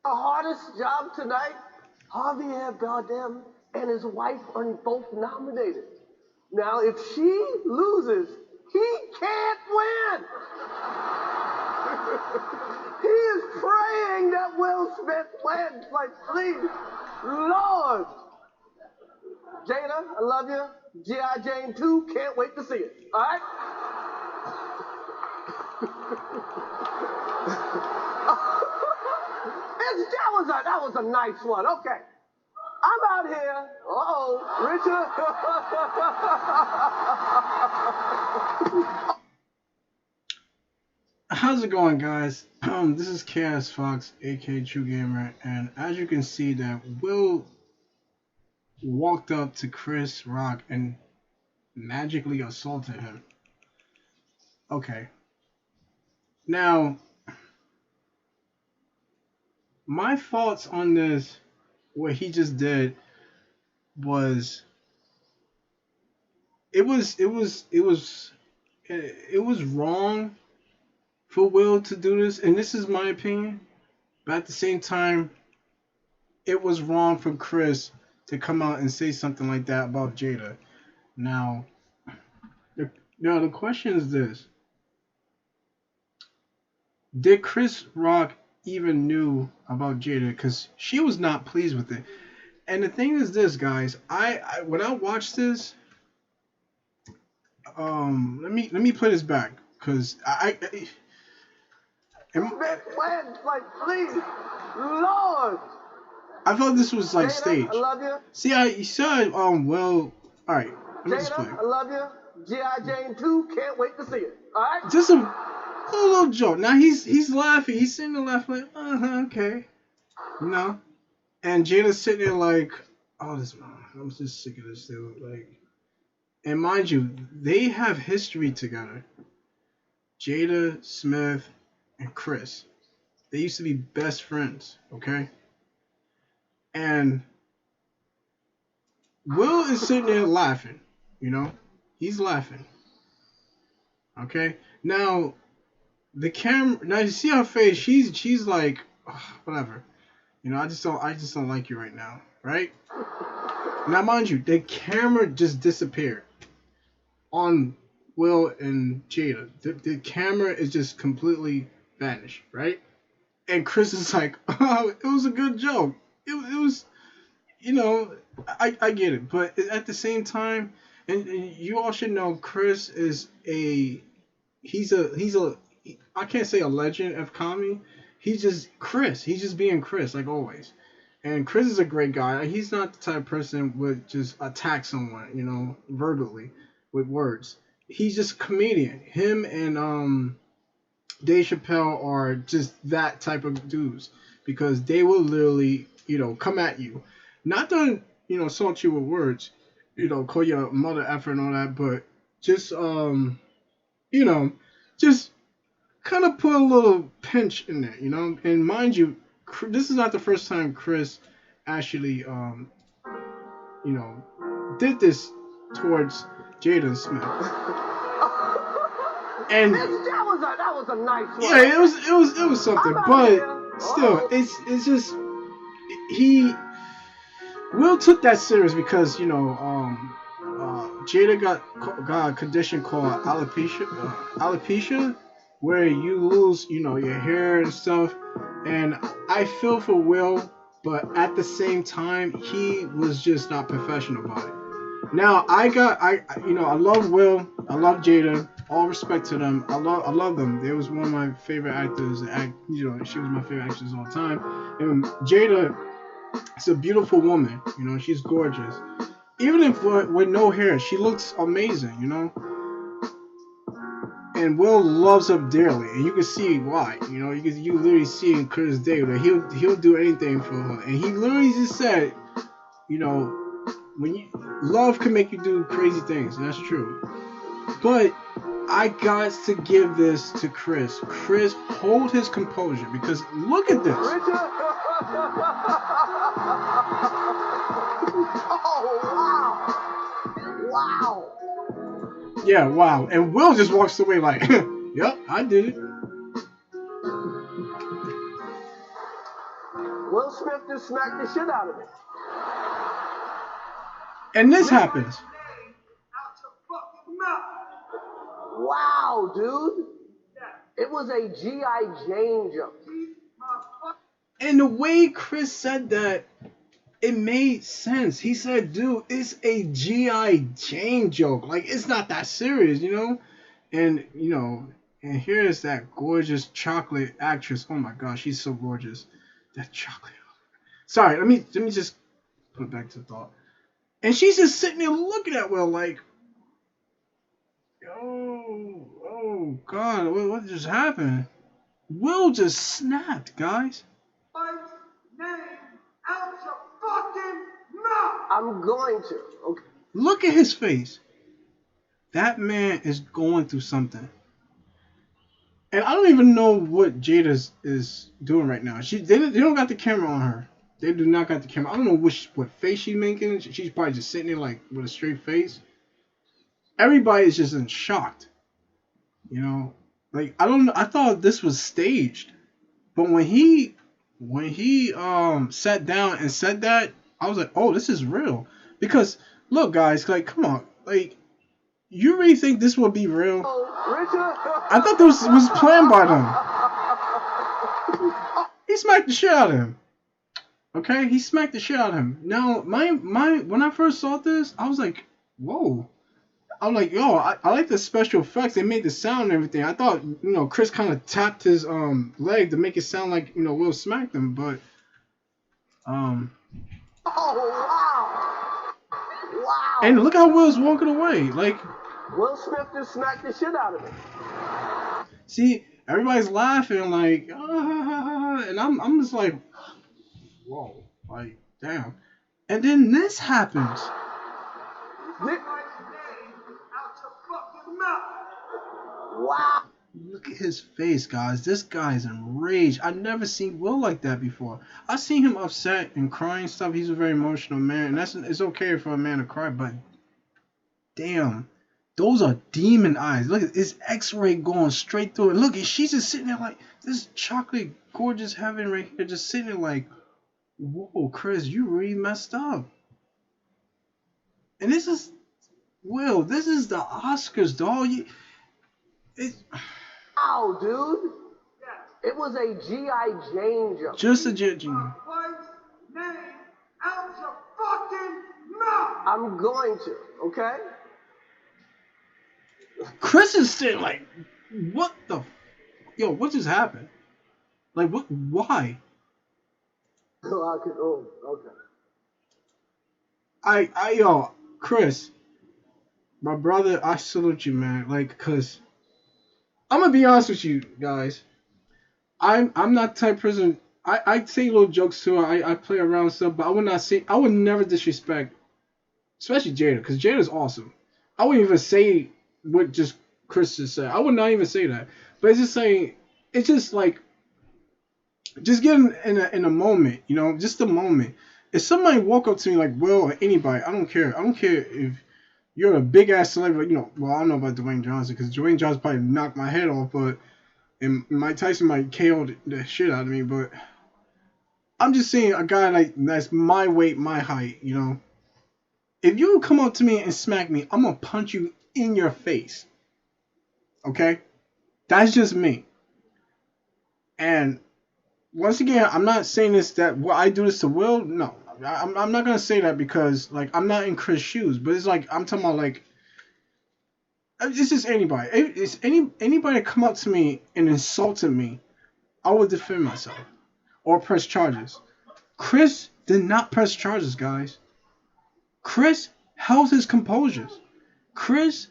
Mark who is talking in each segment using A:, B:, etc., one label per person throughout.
A: The hardest job tonight, Javier Bardem and his wife are both nominated. Now, if she loses, he can't win. He is praying that Will Smith wins. Like, please, Lord. Jada, I love you. G.I. Jane 2, can't wait to see it. All right? That was a nice one. Okay. I'm out here. Uh-oh, Richard.
B: How's it going, guys? This is Chaos Fox, aka True Gamer, and as you can see, that Will walked up to Chris Rock and magically assaulted him. Okay. Now, my thoughts on this, what he just did, was it was wrong for Will to do this, and this is my opinion. But at the same time, it was wrong for Chris to come out and say something like that about Jada. Now, the question is this: did Chris Rock even knew about Jada? Because she was not pleased with it. And the thing is this, guys. I when I watched this, let me play this back because
A: like, please, Lord.
B: I thought this was like staged.
A: I love you.
B: See, you said, well, all right. Let me just play.
A: I love you. G.I. Jane 2, can't wait to see it. All right.
B: Just a little joke. Now he's laughing. He's sitting there laughing like, okay, you know. And Jada's sitting there like, oh, I'm just sick of this dude. Like, and mind you, they have history together. Jada Smith and Chris. They used to be best friends. Okay. And Will is sitting there laughing, you know? He's laughing. Okay? Now, the camera, now you see her face, she's like, whatever. You know, I just don't like you right now, right? Now, mind you, the camera just disappeared on Will and Jada. The camera is just completely vanished, right? And Chris is like, oh, it was a good joke. It was, you know, I get it, but at the same time, and you all should know, Chris is he's a I can't say a legend of comedy. He's just Chris. He's just being Chris, like always. And Chris is a great guy. He's not the type of person who would just attack someone, you know, verbally with words. He's just a comedian. Him and Dave Chappelle are just that type of dudes because they will literally, you know, come at you, not to, you know, assault you with words, you know, call your mother effer and all that, but just you know, just kind of put a little pinch in there, you know. And mind you, this is not the first time Chris actually, you know, did this towards Jaden Smith. And
A: that was a nice one.
B: Yeah, it was something, but still, it's just Will took that serious because, you know, Jada got a condition called alopecia, where you lose, you know, your hair and stuff. And I feel for Will, but at the same time, he was just not professional about it. Now I love Will, I love Jada, all respect to them. I love them. They was one of my favorite actors. You know, she was my favorite actress of all time. And Jada is a beautiful woman. You know, she's gorgeous. Even if with no hair, she looks amazing. You know. And Will loves her dearly, and you can see why. You know, you literally see in Curtis Day that he'll do anything for her. And he literally just said, you know, when love can make you do crazy things, and that's true. But I got to give this to Chris. Chris, hold his composure because look at this.
A: Oh, wow.
B: Yeah, wow. And Will just walks away like, yep, I did it.
A: Will Smith just smacked the shit out of me.
B: And this happens.
A: Wow, dude. It was a G.I. Jane joke.
B: And the way Chris said that, it made sense. He said, dude, it's a G.I. Jane joke. Like, it's not that serious, you know? And, you know, and here's that gorgeous chocolate actress. Oh my gosh, she's so gorgeous. That chocolate. Sorry, let me just put it back to the thought. And she's just sitting there looking at Will like, oh God, what just happened? Will just snapped, guys.
A: I'm going to. Okay.
B: Look at his face. That man is going through something. And I don't even know what Jada is doing right now. They don't got the camera on her. They do not got the camera. I don't know what face she's making. She's probably just sitting there like with a straight face. Everybody is just in shock. You know, like I don't know. I thought this was staged, but when he sat down and said that, I was like, oh, this is real. Because look, guys, like come on, like you really think this would be real? I thought this was planned by them. He smacked the shit out of him. Okay, he smacked the shit out of him. Now, my when I first saw this, I was like, whoa. I'm like, yo, I like the special effects. They made the sound and everything. I thought, you know, Chris kind of tapped his leg to make it sound like, you know, Will smacked him, but
A: Oh wow!
B: And look how Will's walking away. Like
A: Will Smith just smacked the shit out of me.
B: See, everybody's laughing like, ah, and I'm just like, whoa, like damn. And then this happens.
A: Wow.
B: Look at his face, guys. This guy's enraged. I've never seen Will like that before. I've seen him upset and crying stuff. He's a very emotional man, and it's okay for a man to cry, but damn, those are demon eyes. Look at his X-ray going straight through it. Look, she's just sitting there like this chocolate gorgeous heaven right here, just sitting there like, whoa, Chris, you really messed up. And this is Will. This is the Oscars, dog.
A: Wow, dude. It was a G.I. Jane joke.
B: Just a Jane.
A: I'm going to, okay?
B: Chris is sitting like, what the? Yo, what just happened? Like, what? Why?
A: Okay.
B: Yo, Chris, my brother, I salute you, man. Like, cause I'm gonna be honest with you guys. I'm not the type of person. I say little jokes too. I play around stuff, but I would never disrespect, especially Jada, because Jada's awesome. I wouldn't even say what just Chris just said. I would not even say that. But it's just saying, it's just like, just get in a moment, you know, just a moment. If somebody walk up to me like Will or anybody, I don't care. I don't care if you're a big ass celebrity, you know. Well, I don't know about Dwayne Johnson because Dwayne Johnson probably knocked my head off, but and Mike Tyson might KO the shit out of me. But I'm just saying, a guy like that's my weight, my height, you know. If you come up to me and smack me, I'm gonna punch you in your face. Okay, that's just me. And once again, I'm not saying this that I do this to Will. No, I'm not gonna say that because like I'm not in Chris' shoes. But it's like I'm talking about like it's just anybody. It's anybody come up to me and insulted me, I would defend myself or press charges. Chris did not press charges, guys. Chris held his composure. Chris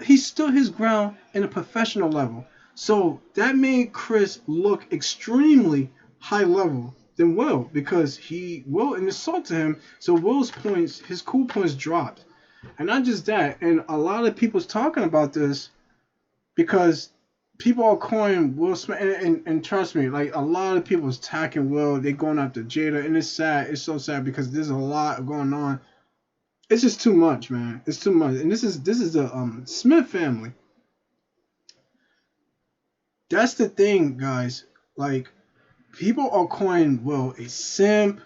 B: he stood his ground in a professional level. So that made Chris look extremely high level than Will because Will insulted him. So Will's points, his cool points dropped. And not just that, and a lot of people's talking about this because people are calling Will Smith, and trust me, like a lot of people's attacking Will. They're going after Jada, and it's sad. It's so sad because there's a lot going on. It's just too much, man. It's too much. And this is the Smith family. That's the thing, guys. Like, People are calling Will a simp.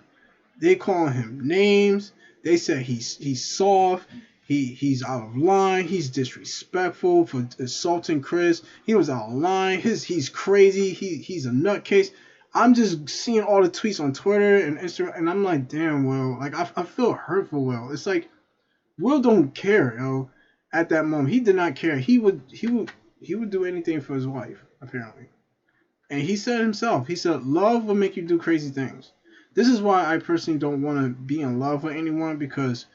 B: They calling him names. They said he's soft. He's out of line. He's disrespectful for assaulting Chris. He was out of line. He's crazy. He's a nutcase. I'm just seeing all the tweets on Twitter and Instagram, and I'm like, damn, Will. Like I feel hurt for Will. It's like Will don't care, yo. At that moment, he did not care. He would do anything for his wife, apparently. And he said himself, he said, love will make you do crazy things. This is why I personally don't want to be in love with anyone because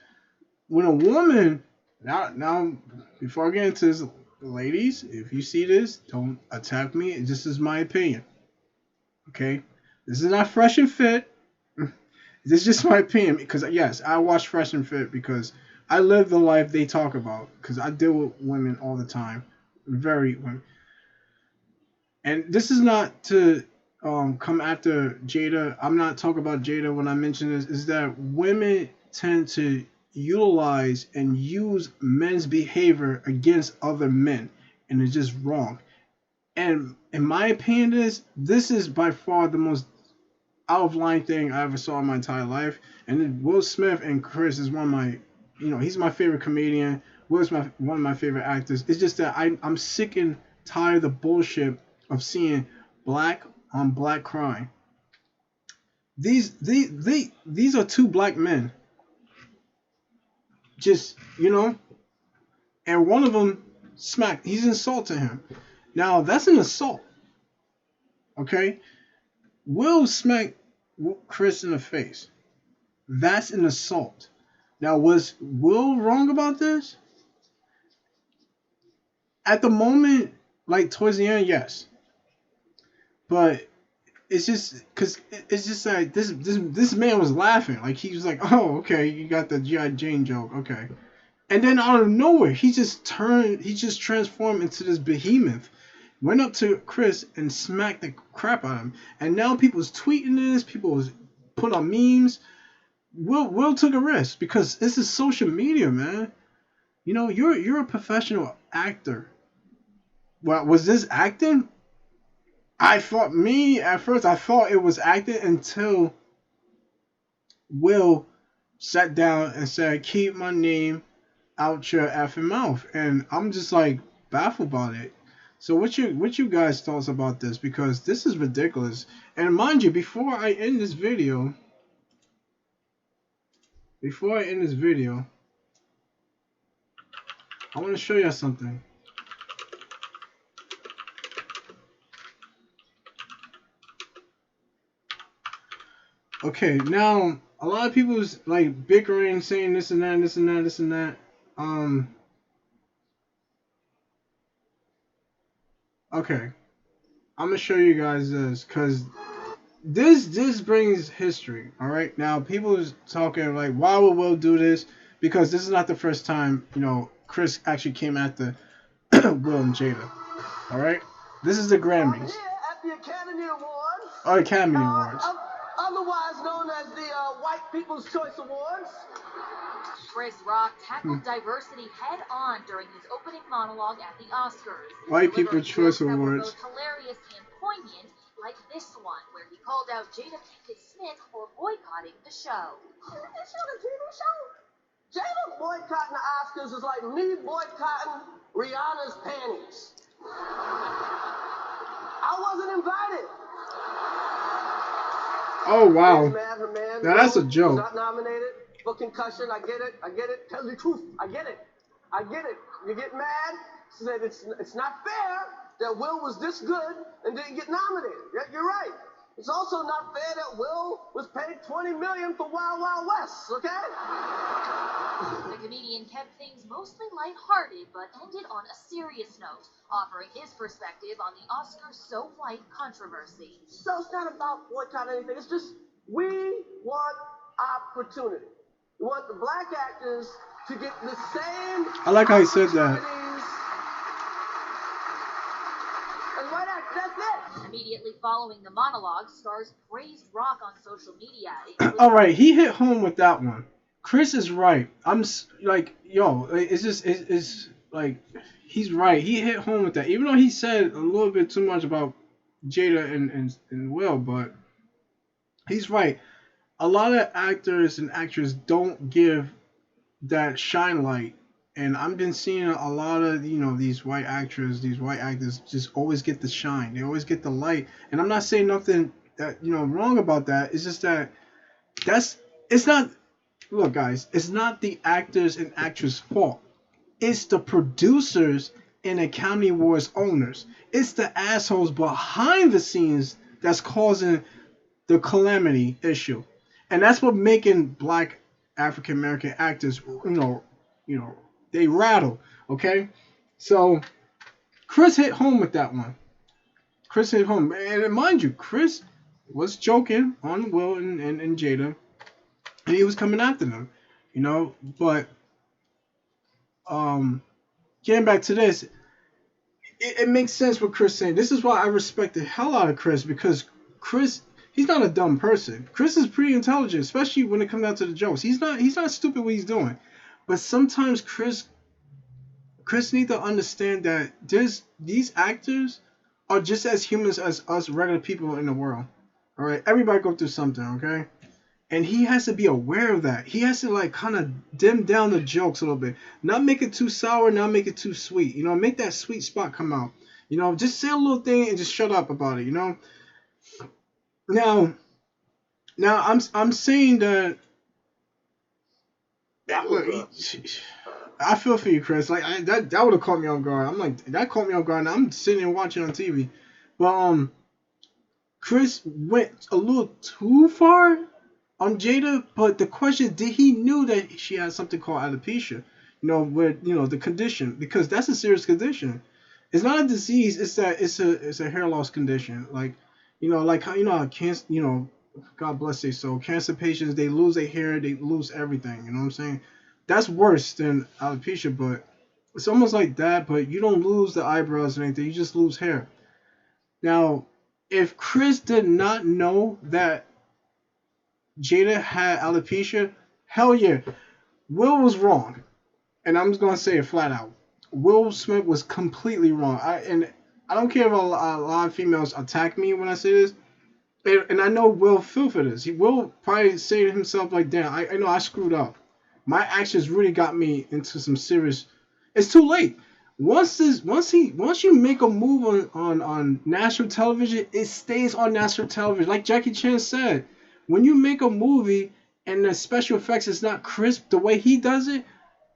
B: when a woman, now, before I get into this, ladies, if you see this, don't attack me. This is my opinion. Okay? This is not fresh and fit. This is just my opinion because, yes, I watch Fresh and Fit because I live the life they talk about because I deal with women all the time. Very women. And this is not to come after Jada. I'm not talking about Jada when I mention this. Is that women tend to utilize and use men's behavior against other men, and it's just wrong. And in my opinion, this is by far the most out of line thing I ever saw in my entire life. And then Will Smith and Chris is one of my, he's my favorite comedian. Will's one of my favorite actors. It's just that I'm sick and tired of the bullshit of seeing black on black crime. These are two black men, just and one of them smacked. He's insulting him. Now that's an assault. Okay, Will smacked Chris in the face. That's an assault. Now was Will wrong about this? At the moment, like towards the end, yes. But it's just because it's just like this man was laughing. Like he was like, "Oh, okay, you got the GI Jane joke, okay." And then out of nowhere, he just transformed into this behemoth. Went up to Chris and smacked the crap out of him. And now people's tweeting this. People was put on memes. Will took a risk because this is social media, man. You're a professional actor. Well, was this acting? At first I thought it was acting until Will sat down and said, "Keep my name out your effing mouth," and I'm just like baffled about it. So what you guys thoughts about this? Because this is ridiculous. And mind you, before I end this video, I want to show you something. Okay, now a lot of people's like bickering, saying this and that, this and that, this and that. Okay, I'm gonna show you guys this because this brings history. All right, now people is talking like, why would Will do this? Because this is not the first time Chris actually came after Will and Jada. All right, this is the Grammys.
A: Here at the Academy Awards.
B: Or Academy Awards.
A: Otherwise known as the White People's Choice Awards.
C: Chris Rock tackled diversity head on during his opening monologue at the Oscars.
B: White People's Choice
C: Awards.
B: Awards.
C: Both hilarious and poignant, like this one, where he called out Jada Pinkett Smith for boycotting the show.
A: This show, the TV show. Jada boycotting the Oscars is like me boycotting Rihanna's panties. I wasn't invited.
B: Oh wow.
A: Man,
B: now that's a joke.
A: Not nominated for concussion. I get it. Tell the truth. I get it. You get mad. Said it's not fair that Will was this good and didn't get nominated. You're right. It's also not fair that Will was paid $20 million for Wild Wild West. Okay.
C: The comedian kept things mostly lighthearted, but ended on a serious note, offering his perspective on the Oscars So White controversy.
A: So it's not about boycotting anything. It's just we want opportunity. We want the black actors to get the same.
B: I like how he said that.
A: As white actors, that's it.
C: Immediately following the monologue, stars praised Rock on social media.
B: All right, he hit home with that one. Chris is right. I'm like, it's like he's right. He hit home with that, even though he said a little bit too much about Jada and Will, but He's right. A lot of actors and actresses don't give that shine light. And I've been seeing a lot of these white actors, these white actors just always get the shine. They always get the light. And I'm not saying nothing that wrong about that. It's just that that's it's not. Look, guys, it's not the actors and actresses' fault. It's the producers and Academy Awards owners. It's the assholes behind the scenes that's causing the calamity issue, and that's what making black African American actors, you know, they rattle. Okay, so Chris hit home with that one. Chris hit home, and mind you, Chris was joking on Will and Jada, and he was coming after them, But um, getting back to this, it makes sense what Chris saying. This is why I respect the hell out of Chris because Chris, he's not a dumb person. Chris is pretty intelligent, especially when it comes down to the jokes. He's not stupid what he's doing, but sometimes Chris need to understand that these actors are just as humans as us regular people in the world. All right, everybody go through something, okay? And he has to be aware of that. He has to like kind of dim down the jokes a little bit, not make it too sour, not make it too sweet. Make that sweet spot come out. Just say a little thing and just shut up about it. Now, I'm saying that. Look, I feel for you, Chris. Like that would have caught me off guard. I'm like that caught me off guard. And I'm sitting there watching on TV, but Chris went a little too far on Jada. But the question is, did he knew that she had something called alopecia? With the condition, because that's a serious condition. It's not a disease. It's a hair loss condition. Like how cancer. God bless their soul. Cancer patients, they lose their hair, they lose everything. You know what I'm saying? That's worse than alopecia, but it's almost like that. But you don't lose the eyebrows or anything. You just lose hair. Now, if Chris did not know that Jada had alopecia, hell yeah, Will was wrong, and I'm just gonna say it flat out. Will Smith was completely wrong. I don't care if a lot of females attack me when I say this. And I know Will feel for this. He will probably say to himself like, "Damn, I know I screwed up. My actions really got me into some serious." It's too late. Once you make a move on national television, it stays on national television. Like Jackie Chan said, when you make a movie and the special effects is not crisp the way he does it,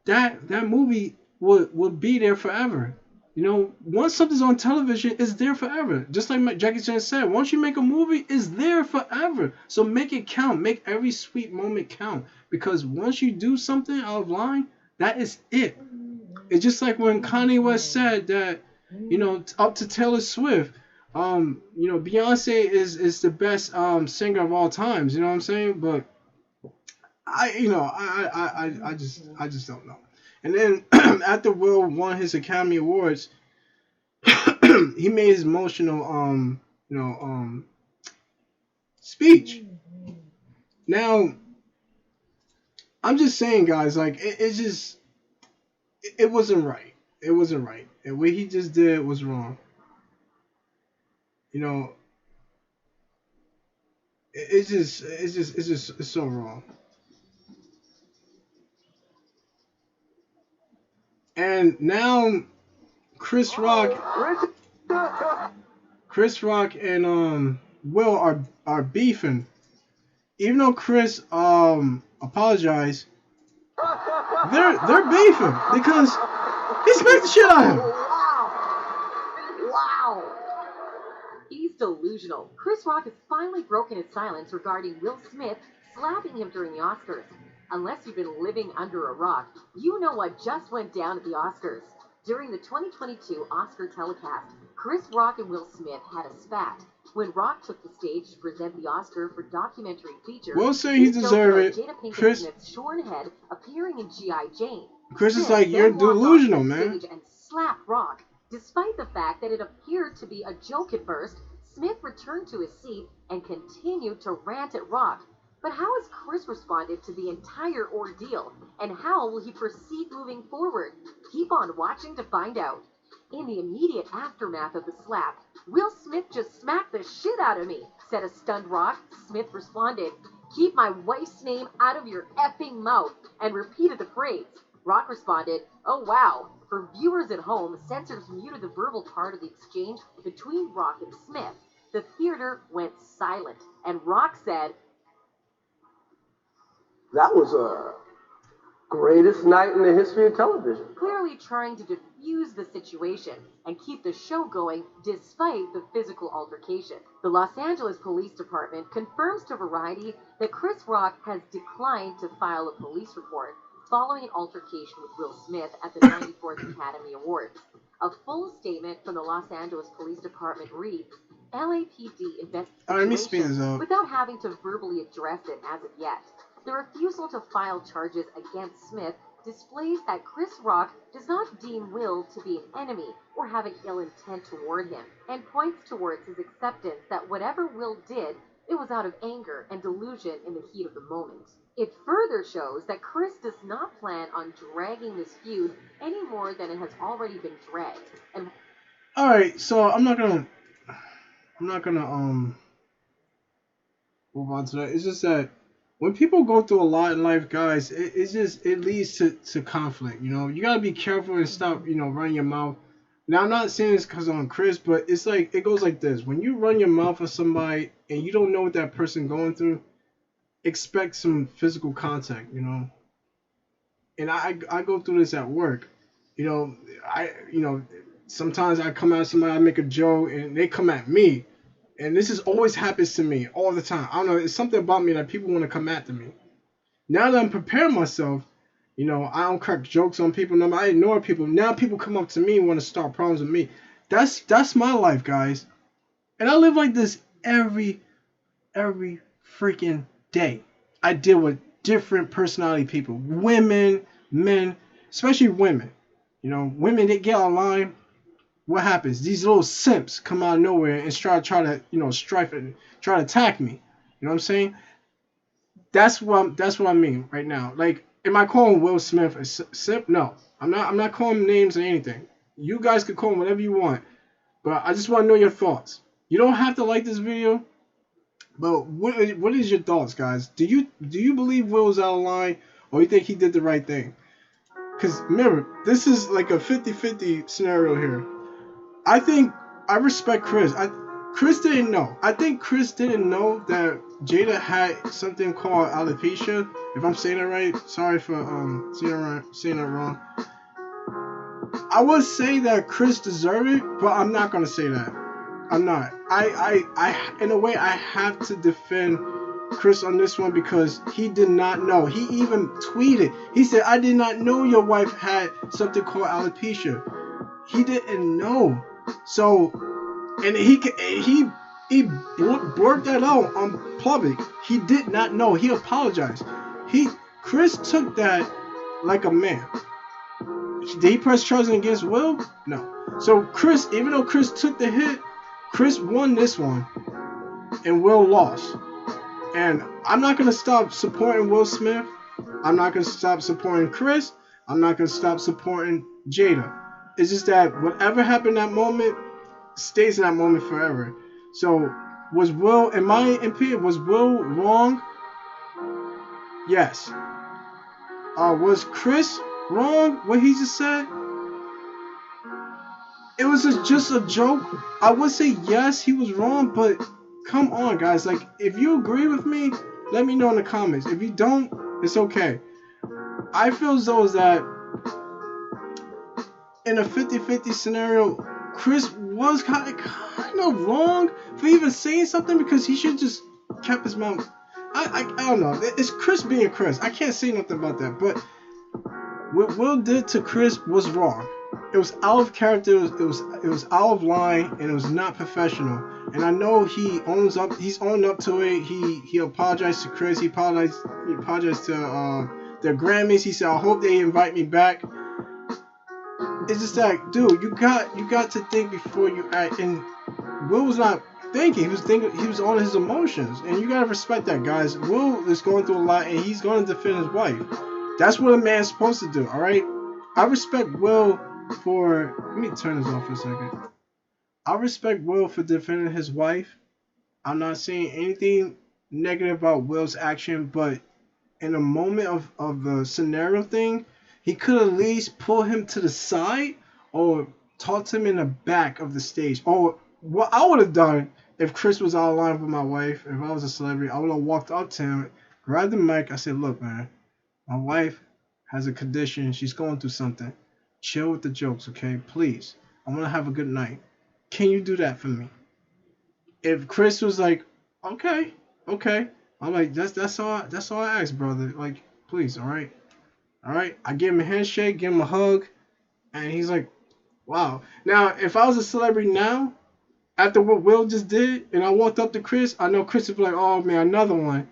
B: that movie would be there forever. Once something's on television, it's there forever. Just like Jackie Chan said, once you make a movie, it's there forever. So make it count. Make every sweet moment count. Because once you do something out of line, that is it. It's just like when Kanye West said that, up to Taylor Swift, Beyonce is the best singer of all times. You know what I'm saying? But I just don't know. And then after Will won his Academy Awards, he made his emotional speech. Now, I'm just saying, guys, like it wasn't right. It wasn't right. And what he just did was wrong. It's so wrong. And now Chris Rock Chris Rock and Will are beefing. Even though Chris apologized, they're beefing because he smacked the shit out of him.
A: Wow.
C: He's delusional. Chris Rock has finally broken his silence regarding Will Smith slapping him during the Oscars. Unless you've been living under a rock, you know what just went down at the Oscars. During the 2022 Oscar telecast, Chris Rock and Will Smith had a spat. When Rock took the stage to present the Oscar for documentary feature,
B: Will say he deserved it.
C: Jada Pinkett
B: Chris
C: Smith's shorn head appearing in G.I. Jane.
B: Chris is like, you're delusional, man.
C: And slapped Rock. Despite the fact that it appeared to be a joke at first, Smith returned to his seat and continued to rant at Rock. But how has Chris responded to the entire ordeal, and how will he proceed moving forward? Keep on watching to find out. In the immediate aftermath of the slap, Will Smith just smacked the shit out of me. said a stunned Rock. Smith responded, "Keep my wife's name out of your effing mouth," and repeated the phrase. Rock responded, "Oh wow." For viewers at home, censors muted the verbal part of the exchange between Rock and Smith. The theater went silent, and Rock said,
A: That was a greatest night in the history of television.
C: clearly trying to diffuse the situation and keep the show going despite the physical altercation. The Los Angeles Police Department confirms to Variety that Chris Rock has declined to file a police report following an altercation with Will Smith at the 94th Academy Awards. A full statement from the Los Angeles Police Department reads, LAPD investigates the
B: let me speed
C: situation
B: this up.
C: without having to verbally address it as of yet. The refusal to file charges against Smith displays that Chris Rock does not deem Will to be an enemy or have an ill intent toward him, and points towards his acceptance that whatever Will did, it was out of anger and delusion in the heat of the moment. It further shows that Chris does not plan on dragging this feud any more than it has already been dragged. And
B: All right, so I'm not gonna move on to that. It's just that when people go through a lot in life, guys, it leads to conflict. You know, you gotta be careful and stop, running your mouth. Now, I'm not saying this because I'm Chris, but it's like, it goes like this: when you run your mouth on somebody and you don't know what that person going through, expect some physical contact. And I go through this at work. Sometimes I come at somebody, I make a joke, and they come at me. And this is always happens to me all the time. I don't know. It's something about me that people want to come after me. Now that I'm preparing myself, I don't crack jokes on people. No, I ignore people. Now people come up to me and want to start problems with me. That's my life, guys. And I live like this every freaking day. I deal with different personality people, women, men, especially women. Women, they get online. What happens? These little simps come out of nowhere and try to strife and try to attack me. You know what I'm saying? That's what I mean right now. Like, am I calling Will Smith a simp? No, I'm not. I'm not calling him names or anything. You guys can call him whatever you want, but I just want to know your thoughts. You don't have to like this video, but what is your thoughts, guys? Do you believe Will was out of line, or you think he did the right thing? Because remember, this is like a 50-50 scenario here. I think I respect Chris. Chris didn't know. I think Chris didn't know that Jada had something called alopecia. If I'm saying that right, sorry for saying that wrong. I would say that Chris deserved it, but I'm not gonna say that. I'm not. I in a way I have to defend Chris on this one because he did not know. He even tweeted. He said, "I did not know your wife had something called alopecia." He didn't know. So, and he blurted that out on public. He did not know. He apologized. Chris took that like a man. Did he press charges against Will? No. So Chris, even though Chris took the hit, Chris won this one, and Will lost. And I'm not gonna stop supporting Will Smith. I'm not gonna stop supporting Chris. I'm not gonna stop supporting Jada. It's just that whatever happened in that moment stays in that moment forever. So, was Will, in my opinion, was Will wrong? Yes. Was Chris wrong? What he just said? It was just a joke. I would say yes, he was wrong, but come on, guys. Like, if you agree with me, let me know in the comments. If you don't, it's okay. I feel as though that in a 50-50 scenario, Chris was kind of wrong for even saying something because he should just kept his mouth. I don't know. It's Chris being Chris. I can't say nothing about that. But what Will did to Chris was wrong. It was out of character. It was out of line, and it was not professional. And I know he owns up. He's owned up to it. He apologized to Chris. He apologized to the Grammys. He said, "I hope they invite me back." It's just like, dude, you got to think before you act. And Will was not thinking. He was thinking. He was on his emotions, and you gotta respect that, guys. Will is going through a lot, and he's going to defend his wife. That's what a man's supposed to do. All right. I respect Will for. Let me turn this off for a second. I respect Will for defending his wife, I'm not saying anything negative about Will's action, but in the moment of the scenario thing, he could at least pull him to the side or talk to him in the back of the stage. Or what I would have done if Chris was out of line with my wife, if I was a celebrity, I would have walked up to him, grabbed the mic. I said, "Look, man, my wife has a condition. She's going through something. Chill with the jokes, okay? Please. I want to have a good night. Can you do that for me?" If Chris was like, "Okay, okay," I'm like, That's all I ask, brother. Like, please, all right, all right. I give him a handshake, give him a hug, and he's like, "Wow." Now, if I was a celebrity now, after what Will just did, and I walked up to Chris, I know Chris would be like, "Oh man, another one."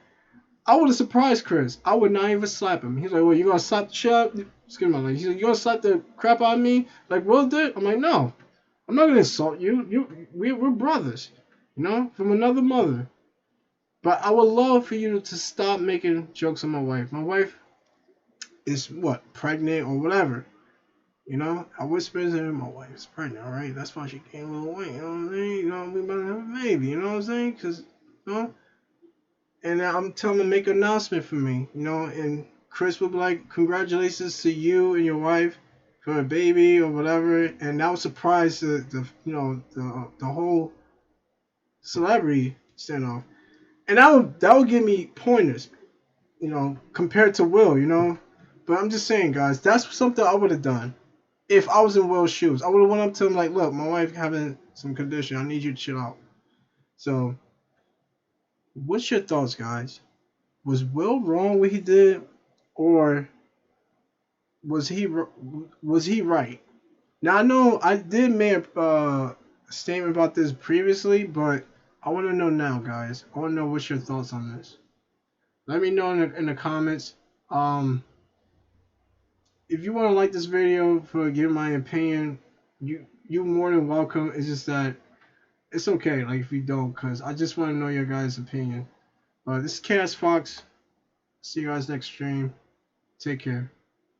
B: I would have surprised Chris. I would not even slap him. He's like, "Well, you gonna slap the shit out?" Excuse me, like, he's like, "You gonna slap the crap out of me like Will did?" I'm like, "No, I'm not gonna insult you. We're brothers, from another mother." But I would love for you to stop making jokes on my wife. My wife is what, pregnant or whatever. I whispered to her, my wife is pregnant, all right? That's why she gained a little weight. You know what I'm saying? We about to have a baby. You know what I'm saying? And I'm telling them to make an announcement for me. And Chris would be like, "Congratulations to you and your wife for a baby," or whatever. And that would surprise the whole celebrity standoff. And that would give me pointers, compared to Will. But I'm just saying, guys, that's something I would have done if I was in Will's shoes. I would have went up to him like, "Look, my wife having some condition. I need you to chill out." So, what's your thoughts, guys? Was Will wrong what he did, or was he right? Now I know I did make a statement about this previously, but I want to know now, guys. I want to know what's your thoughts on this. Let me know in the comments. If you want to like this video for giving my opinion, you more than welcome. It's just that it's okay, like if you don't, cause I just want to know your guys' opinion. This is Chaos Fox. See you guys next stream. Take care.